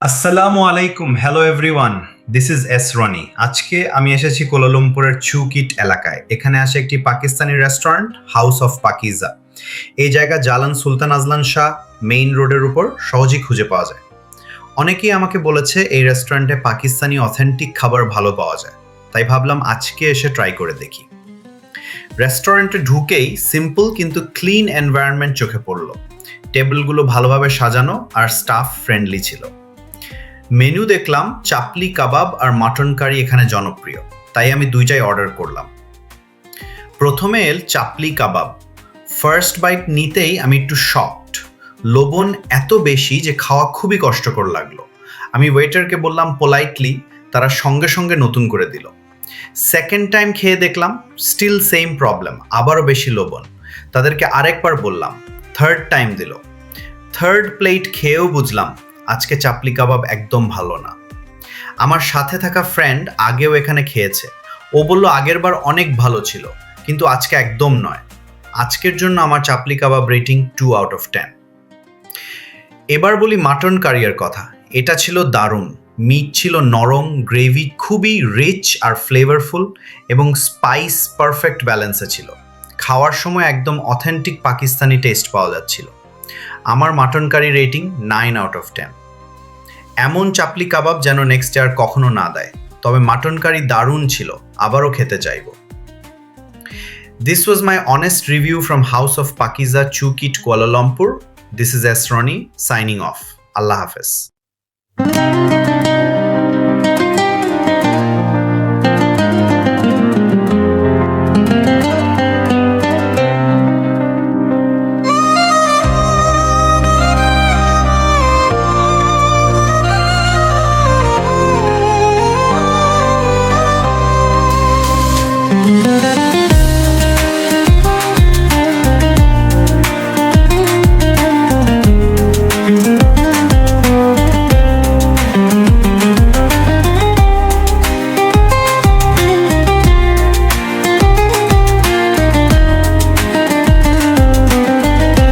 আসসালামু আলাইকুম, hello everyone. This is S Rony. আজকে আমি এসেছি কুয়ালালামপুরের চুকিট এলাকায়। এখানে আসে একটি Pakistani restaurant, house of Pakeezah. এই জায়গা Jalan Sultan Azlan Shah main রোডের উপর সহজেই খুঁজে পাওয়া যায়। অনেকেই আমাকে বলেছে এই রেস্টুরেন্টে পাকিস্তানি অথেন্টিক খাবার ভালো পাওয়া যায়, তাই ভাবলাম আজকে এসে ট্রাই করে দেখি। রেস্টুরেন্টে ঢুকেই সিম্পল কিন্তু ক্লিন এনভায়রনমেন্ট চোখে পড়ল। টেবিলগুলো ভালোভাবে সাজানো আর স্টাফ ফ্রেন্ডলি ছিল। মেনু দেখলাম চাপলি কাবাব আর মাটন কারি এখানে জনপ্রিয়, তাই আমি দুইটাই অর্ডার করলাম। প্রথমে এল চাপলি কাবাব। ফার্স্ট বাইট নিতেই আমি একটু শকড। লবণ এত বেশি যে খাওয়া খুবই কষ্টকর লাগলো। আমি ওয়েটারকে বললাম পোলাইটলি, তারা সঙ্গে সঙ্গে নতুন করে দিল। সেকেন্ড টাইম খেয়ে দেখলাম স্টিল সেম প্রবলেম, আবারও বেশি লবণ। তাদেরকে আরেকবার বললাম, থার্ড টাইম দিল। থার্ড প্লেট খেয়েও বুঝলাম আজকে চাপলি কাবাব একদম ভালো না। আমার সাথে থাকা ফ্রেন্ড আগেও এখানে খেয়েছে, ও বলল আগের বার অনেক ভালো ছিল, কিন্তু আজকে একদম নয়। আজকের জন্য আমার চাপলি কাবাব রেটিং 2 আউট অফ 10। এবার বলি মাটন কারিয়ার কথা। এটা ছিল দারুণ। মিট ছিল নরম, গ্রেভি খুবই রিচ আর ফ্লেভারফুল, এবং স্পাইস পারফেক্ট ব্যালেন্সে ছিল। খাওয়ার সময় একদম অথেন্টিক পাকিস্তানি টেস্ট পাওয়া যাচ্ছিল। আমার mutton curry rating 9 out of 10। এমন চাপলি কাবাব যেন নেক্সট ইয়ার কখনো না দেয়। তবে মাটন কারি দারুণ ছিল, আবারও খেতে চাইব। This was my honest review from House of Pakiza, Chukit, Kuala Lumpur. This is S. Roni signing off. Allah Hafiz.